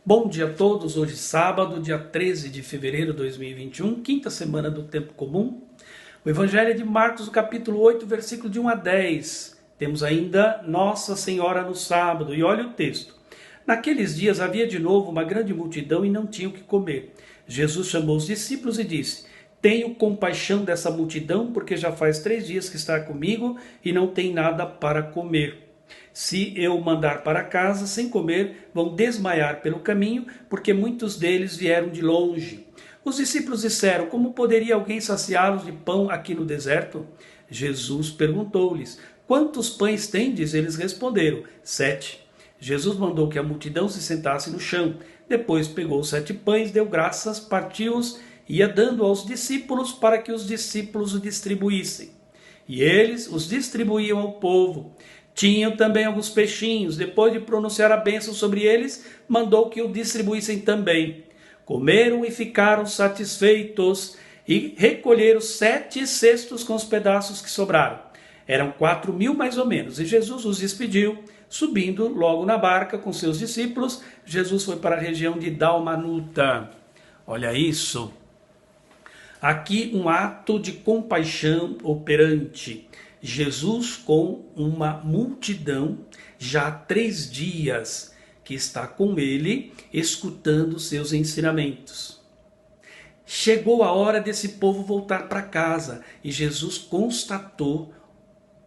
Bom dia a todos, hoje sábado, dia 13 de fevereiro de 2021, quinta semana do tempo comum. O Evangelho é de Marcos, capítulo 8, versículo de 1 a 10. Temos ainda Nossa Senhora no sábado, e olha o texto. Naqueles dias havia de novo uma grande multidão e não tinham o que comer. Jesus chamou os discípulos e disse: Tenho compaixão dessa multidão, porque já faz 3 dias que está comigo e não tem nada para comer. Se eu mandar para casa sem comer, vão desmaiar pelo caminho, porque muitos deles vieram de longe. Os discípulos disseram: Como poderia alguém saciá-los de pão aqui no deserto? Jesus perguntou-lhes: Quantos pães tendes? Eles responderam: 7. Jesus mandou que a multidão se sentasse no chão. Depois pegou 7 pães, deu graças, partiu-os e ia dando aos discípulos para que os discípulos os distribuíssem. E eles os distribuíam ao povo. Tinham também alguns peixinhos. Depois de pronunciar a bênção sobre eles, mandou que o distribuíssem também. Comeram e ficaram satisfeitos e recolheram 7 cestos com os pedaços que sobraram. Eram 4.000 mais ou menos. E Jesus os despediu. Subindo logo na barca com seus discípulos, Jesus foi para a região de Dalmanuta. Olha isso. Aqui um ato de compaixão operante. Jesus com uma multidão, já há 3 dias, que está com ele, escutando seus ensinamentos. Chegou a hora desse povo voltar para casa e Jesus constatou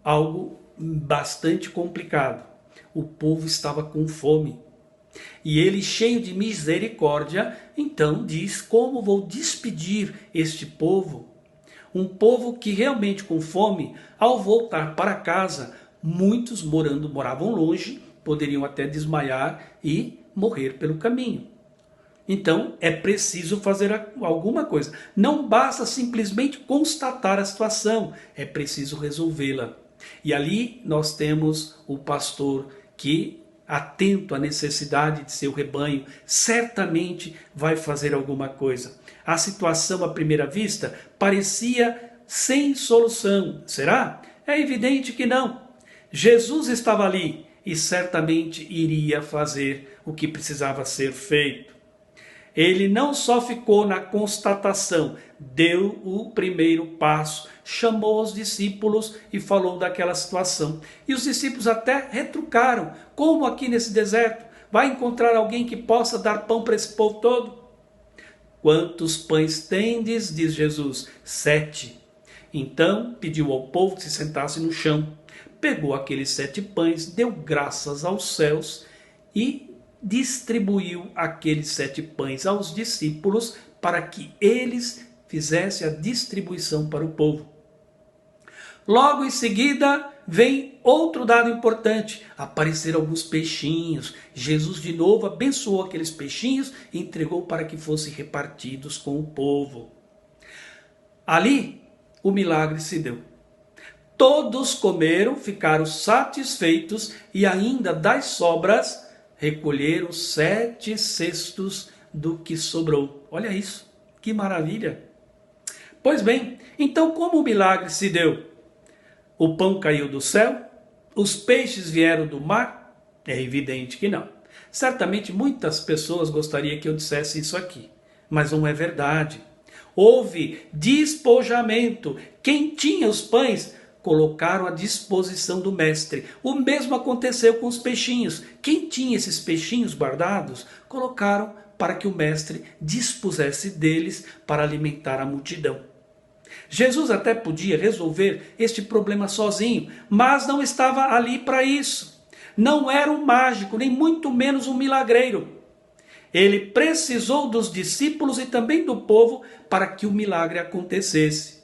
algo bastante complicado. O povo estava com fome. E ele, cheio de misericórdia, então diz: Como vou despedir este povo? Um povo que realmente com fome, ao voltar para casa, muitos moravam longe, poderiam até desmaiar e morrer pelo caminho. Então é preciso fazer alguma coisa. Não basta simplesmente constatar a situação, é preciso resolvê-la. E ali nós temos o pastor que, atento à necessidade de seu rebanho, certamente vai fazer alguma coisa. A situação à primeira vista parecia sem solução. Será? É evidente que não. Jesus estava ali e certamente iria fazer o que precisava ser feito. Ele não só ficou na constatação, deu o primeiro passo, chamou os discípulos e falou daquela situação. E os discípulos até retrucaram: Como aqui nesse deserto vai encontrar alguém que possa dar pão para esse povo todo? Quantos pães tendes? Diz Jesus. 7. Então pediu ao povo que se sentasse no chão. Pegou aqueles 7 pães, deu graças aos céus e distribuiu aqueles 7 pães aos discípulos para que eles fizessem a distribuição para o povo. Logo em seguida vem outro dado importante: apareceram alguns peixinhos. Jesus de novo abençoou aqueles peixinhos e entregou para que fossem repartidos com o povo. Ali o milagre se deu. Todos comeram, ficaram satisfeitos e ainda das sobras recolheram 7 cestos do que sobrou. Olha isso, que maravilha! Pois bem, então como o milagre se deu? O pão caiu do céu? Os peixes vieram do mar? É evidente que não. Certamente muitas pessoas gostariam que eu dissesse isso aqui, mas não é verdade. Houve despojamento. Quem tinha os pães colocaram à disposição do mestre. O mesmo aconteceu com os peixinhos. Quem tinha esses peixinhos guardados, colocaram para que o mestre dispusesse deles para alimentar a multidão. Jesus até podia resolver este problema sozinho, mas não estava ali para isso. Não era um mágico, nem muito menos um milagreiro. Ele precisou dos discípulos e também do povo para que o milagre acontecesse.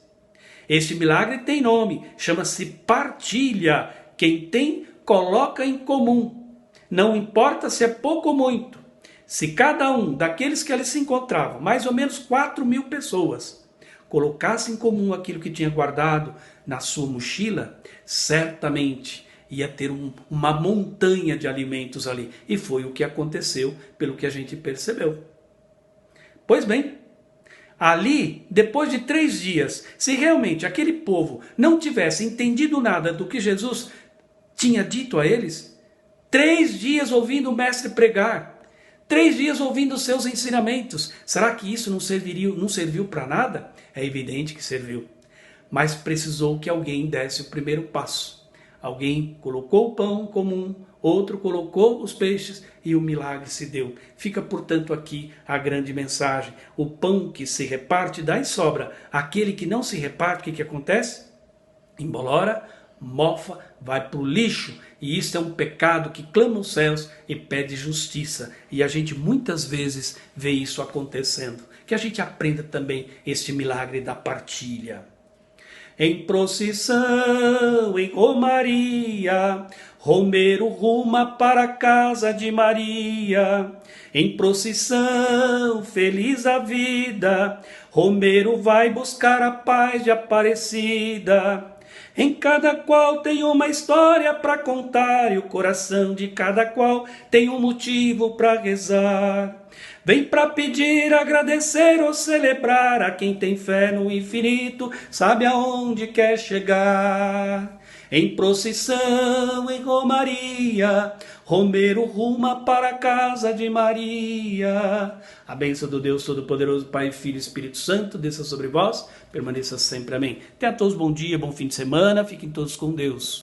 Este milagre tem nome, chama-se partilha. Quem tem, coloca em comum. Não importa se é pouco ou muito. Se cada um daqueles que ali se encontravam, mais ou menos 4.000 pessoas, colocasse em comum aquilo que tinha guardado na sua mochila, certamente ia ter uma montanha de alimentos ali. E foi o que aconteceu, pelo que a gente percebeu. Pois bem, ali, depois de 3 dias, se realmente aquele povo não tivesse entendido nada do que Jesus tinha dito a eles, 3 dias ouvindo o mestre pregar, 3 dias ouvindo os seus ensinamentos. Será que isso não serviu para nada? É evidente que serviu. Mas precisou que alguém desse o primeiro passo. Alguém colocou o pão comum, outro colocou os peixes e o milagre se deu. Fica, portanto, aqui a grande mensagem. O pão que se reparte dá e sobra. Aquele que não se reparte, o que acontece? Embolora, mofa, vai para o lixo. E isso é um pecado que clama aos céus e pede justiça. E a gente muitas vezes vê isso acontecendo. Que a gente aprenda também este milagre da partilha. Em procissão, em romaria, romeiro ruma para a casa de Maria. Em procissão, feliz a vida, romeiro vai buscar a paz de Aparecida. Em cada qual tem uma história para contar e o coração de cada qual tem um motivo para rezar. Vem para pedir, agradecer ou celebrar a quem tem fé no infinito, sabe aonde quer chegar. Em procissão, em romaria, romeiro ruma para a casa de Maria. A bênção do Deus Todo-Poderoso, Pai, Filho e Espírito Santo, desça sobre vós, permaneça sempre. Amém. Tenha a todos bom dia, bom fim de semana, fiquem todos com Deus.